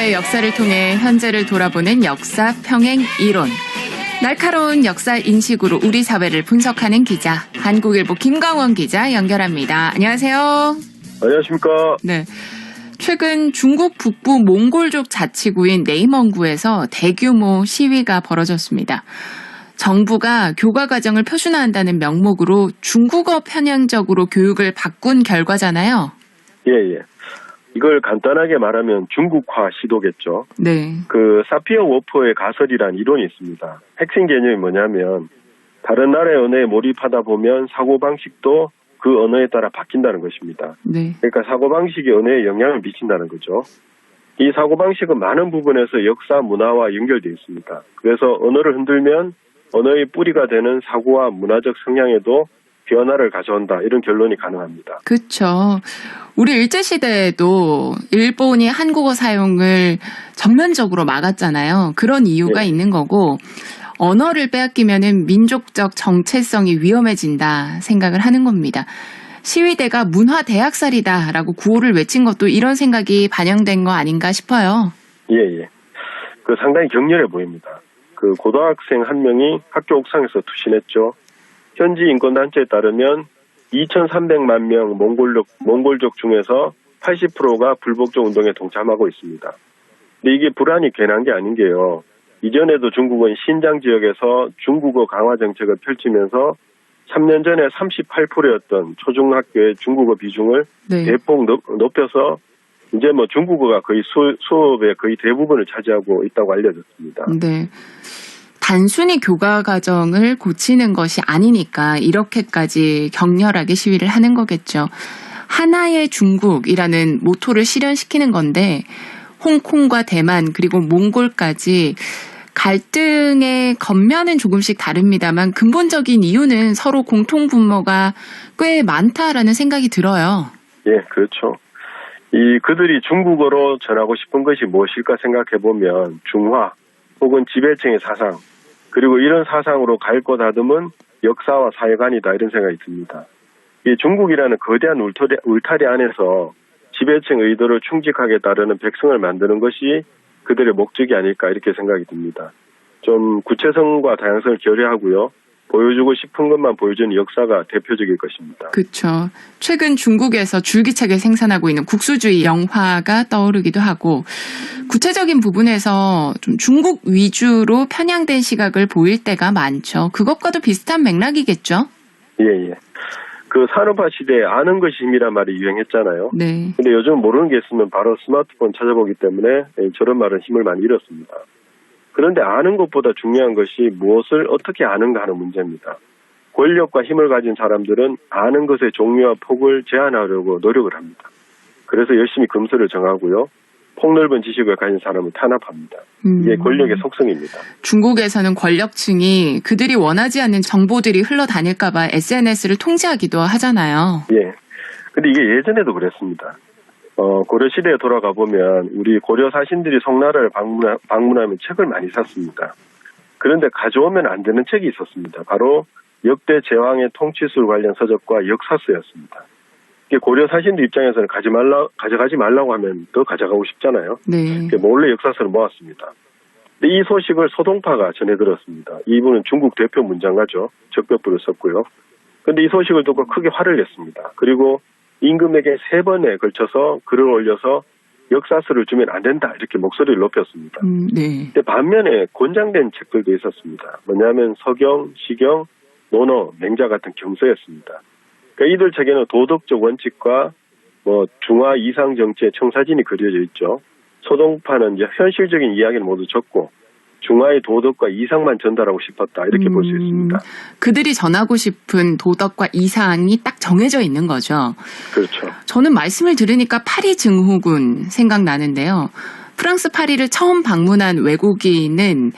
과거의 역사를 통해 현재를 돌아보는 역사 평행 이론. 날카로운 역사 인식으로 우리 사회를 분석하는 기자, 한국일보 김광원 기자 연결합니다. 안녕하세요. 안녕하십니까. 네. 최근 중국 북부 몽골족 자치구인 네이멍구에서 대규모 시위가 벌어졌습니다. 정부가 교과 과정을 표준화한다는 명목으로 중국어 편향적으로 교육을 바꾼 결과잖아요. 예. 이걸 간단하게 말하면 중국화 시도겠죠. 네. 사피어 워퍼의 가설이란 이론이 있습니다. 핵심 개념이 뭐냐면 다른 나라의 언어에 몰입하다 보면 사고방식도 그 언어에 따라 바뀐다는 것입니다. 네. 그러니까 사고방식이 언어에 영향을 미친다는 거죠. 이 사고방식은 많은 부분에서 역사, 문화와 연결되어 있습니다. 그래서 언어를 흔들면 언어의 뿌리가 되는 사고와 문화적 성향에도 변화를 가져온다. 이런 결론이 가능합니다. 그렇죠. 우리 일제시대에도 일본이 한국어 사용을 전면적으로 막았잖아요. 그런 이유가 있는 거고 언어를 빼앗기면은 민족적 정체성이 위험해진다 생각을 하는 겁니다. 시위대가 문화대학살이다라고 구호를 외친 것도 이런 생각이 반영된 거 아닌가 싶어요. 예. 상당히 격렬해 보입니다. 고등학생 한 명이 학교 옥상에서 투신했죠. 현지 인권단체에 따르면 2,300만 명 몽골족 중에서 80%가 불복종 운동에 동참하고 있습니다. 근데 이게 불안이 괜한 게 아닌 게요. 이전에도 중국은 신장 지역에서 중국어 강화 정책을 펼치면서 3년 전에 38%였던 초중학교의 중국어 비중을 대폭 높여서 이제 중국어가 거의 수업의 거의 대부분을 차지하고 있다고 알려졌습니다. 네. 단순히 교과 과정을 고치는 것이 아니니까 이렇게까지 격렬하게 시위를 하는 거겠죠. 하나의 중국이라는 모토를 실현시키는 건데 홍콩과 대만 그리고 몽골까지 갈등의 겉면은 조금씩 다릅니다만 근본적인 이유는 서로 공통 분모가 꽤 많다라는 생각이 들어요. 예, 그렇죠. 그들이 중국어로 전하고 싶은 것이 무엇일까 생각해보면 중화 혹은 지배층의 사상 그리고 이런 사상으로 갈 거 다듬은 역사와 사회관이다 이런 생각이 듭니다. 중국이라는 거대한 울타리 안에서 지배층 의도를 충직하게 따르는 백성을 만드는 것이 그들의 목적이 아닐까 이렇게 생각이 듭니다. 좀 구체성과 다양성을 결여하고요. 보여주고 싶은 것만 보여주는 역사가 대표적일 것입니다. 그렇죠. 최근 중국에서 줄기차게 생산하고 있는 국수주의 영화가 떠오르기도 하고 구체적인 부분에서 좀 중국 위주로 편향된 시각을 보일 때가 많죠. 그것과도 비슷한 맥락이겠죠? 예. 산업화 시대에 아는 것이 힘이란 말이 유행했잖아요. 네. 근데 요즘 모르는 게 있으면 바로 스마트폰 찾아보기 때문에 저런 말은 힘을 많이 잃었습니다. 그런데 아는 것보다 중요한 것이 무엇을 어떻게 아는가 하는 문제입니다. 권력과 힘을 가진 사람들은 아는 것의 종류와 폭을 제한하려고 노력을 합니다. 그래서 열심히 금수를 정하고요. 폭넓은 지식을 가진 사람을 탄압합니다. 이게 권력의 속성입니다. 중국에서는 권력층이 그들이 원하지 않는 정보들이 흘러다닐까 봐 SNS를 통제하기도 하잖아요. 예. 근데 이게 예전에도 그랬습니다. 고려시대에 돌아가 보면 우리 고려 사신들이 송나라를 방문하면 책을 많이 샀습니다. 그런데 가져오면 안 되는 책이 있었습니다. 바로 역대 제왕의 통치술 관련 서적과 역사서였습니다. 고려 사신들 입장에서는 가져가지 말라고 하면 더 가져가고 싶잖아요. 네. 몰래 역사서를 모았습니다. 근데 이 소식을 소동파가 전해 들었습니다. 이분은 중국 대표 문장가죠. 적벽부를 썼고요. 근데 이 소식을 듣고 크게 화를 냈습니다. 그리고 임금에게 3번에 걸쳐서 글을 올려서 역사서를 주면 안 된다 이렇게 목소리를 높였습니다. 네. 근데 반면에 권장된 책들도 있었습니다. 뭐냐면 서경, 시경, 논어, 맹자 같은 경서였습니다. 그러니까 이들 책에는 도덕적 원칙과 중화 이상 정치의 청사진이 그려져 있죠. 소동파는 이제 현실적인 이야기를 모두 적고 중화의 도덕과 이상만 전달하고 싶었다 이렇게 볼 수 있습니다. 그들이 전하고 싶은 도덕과 이상이 딱 정해져 있는 거죠. 그렇죠. 저는 말씀을 들으니까 파리 증후군 생각나는데요. 프랑스 파리를 처음 방문한 외국인은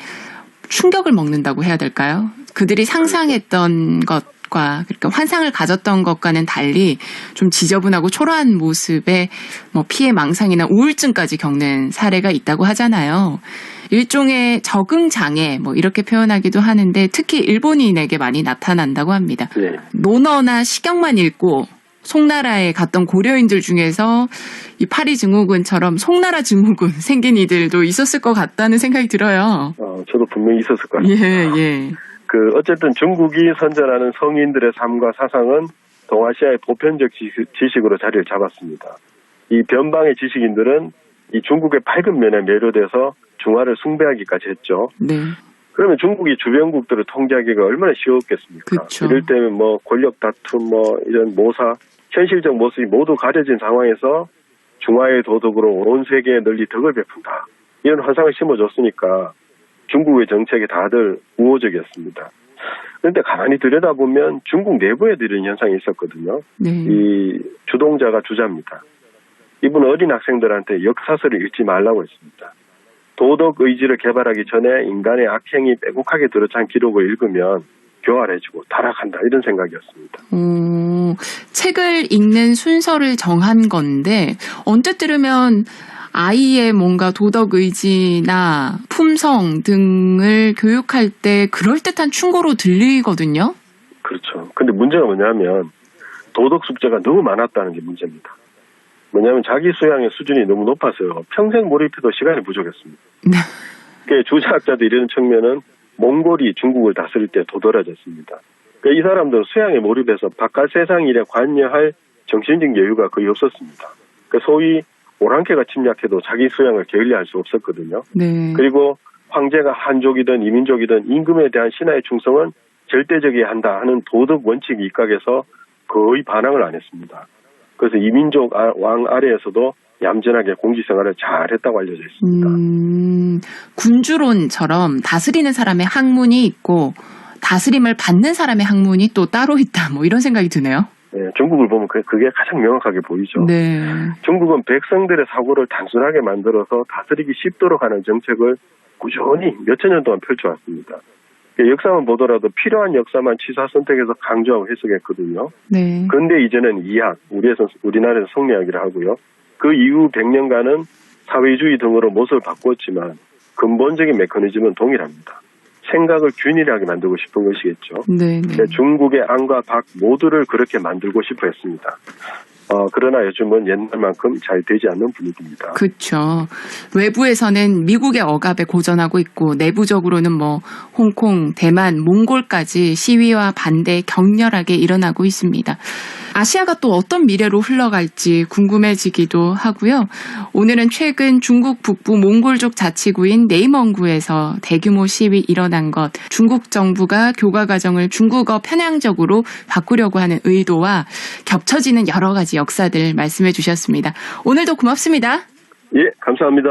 충격을 먹는다고 해야 될까요? 그들이 상상했던 것과 그러니까 환상을 가졌던 것과는 달리 좀 지저분하고 초라한 모습에 피해 망상이나 우울증까지 겪는 사례가 있다고 하잖아요. 일종의 적응 장애 이렇게 표현하기도 하는데 특히 일본인에게 많이 나타난다고 합니다. 네. 논어나 시경만 읽고 송나라에 갔던 고려인들 중에서 이 파리 증후군처럼 송나라 증후군 생긴 이들도 있었을 것 같다는 생각이 들어요. 저도 분명히 있었을 것 같습니다. 예. 어쨌든 중국이 선전하는 성인들의 삶과 사상은 동아시아의 보편적 지식으로 자리를 잡았습니다. 이 변방의 지식인들은 이 중국의 밝은 면에 매료돼서 중화를 숭배하기까지 했죠. 네. 그러면 중국이 주변국들을 통제하기가 얼마나 쉬웠겠습니까? 그쵸. 이럴 때는 권력 다툼, 이런 모사, 현실적 모습이 모두 가려진 상황에서 중화의 도덕으로 온 세계에 널리 덕을 베푼다. 이런 환상을 심어줬으니까 중국의 정책이 다들 우호적이었습니다. 그런데 가만히 들여다보면 중국 내부에도 이런 현상이 있었거든요. 네. 이 주동자가 주자입니다. 이분은 어린 학생들한테 역사서를 읽지 말라고 했습니다. 도덕 의지를 개발하기 전에 인간의 악행이 빼곡하게 들어찬 기록을 읽으면 교활해지고 타락한다 이런 생각이었습니다. 책을 읽는 순서를 정한 건데 언뜻 들으면 아이의 뭔가 도덕 의지나 품성 등을 교육할 때 그럴듯한 충고로 들리거든요. 그렇죠. 근데 문제가 뭐냐면 도덕 숙제가 너무 많았다는 게 문제입니다. 뭐냐면 자기 수양의 수준이 너무 높아서요. 평생 몰입해도 시간이 부족했습니다. 네. 주자학자도 이런 측면은 몽골이 중국을 다스릴 때 도드라졌습니다. 이 사람들은 수양에 몰입해서 바깥 세상 일에 관여할 정신적 여유가 거의 없었습니다. 소위 오랑캐가 침략해도 자기 수양을 게을리할 수 없었거든요. 네. 그리고 황제가 한족이든 이민족이든 임금에 대한 신하의 충성은 절대적이어야 한다 하는 도덕 원칙이 입각해서 거의 반항을 안 했습니다. 그래서 이민족 왕 아래에서도 얌전하게 공직생활을 잘했다고 알려져 있습니다. 군주론처럼 다스리는 사람의 학문이 있고 다스림을 받는 사람의 학문이 또 따로 있다. 이런 생각이 드네요. 네, 중국을 보면 그게 가장 명확하게 보이죠. 네. 중국은 백성들의 사고를 단순하게 만들어서 다스리기 쉽도록 하는 정책을 꾸준히 몇천 년 동안 펼쳐왔습니다. 역사만 보더라도 필요한 역사만 취사 선택해서 강조하고 해석했거든요. 네. 그런데 이제는 이학, 우리나라에서 성리학이라 하고요. 그 이후 100년간은 사회주의 등으로 모습을 바꿨지만 근본적인 메커니즘은 동일합니다. 생각을 균일하게 만들고 싶은 것이겠죠. 네. 중국의 안과 박 모두를 그렇게 만들고 싶어 했습니다. 그러나 요즘은 옛날만큼 잘 되지 않는 분위기입니다. 그렇죠. 외부에서는 미국의 억압에 고전하고 있고 내부적으로는 홍콩, 대만, 몽골까지 시위와 반대 격렬하게 일어나고 있습니다. 아시아가 또 어떤 미래로 흘러갈지 궁금해지기도 하고요. 오늘은 최근 중국 북부 몽골족 자치구인 네이멍구에서 대규모 시위 일어난 것, 중국 정부가 교과 과정을 중국어 편향적으로 바꾸려고 하는 의도와 겹쳐지는 여러 가지 역사들 말씀해 주셨습니다. 오늘도 고맙습니다. 예, 감사합니다.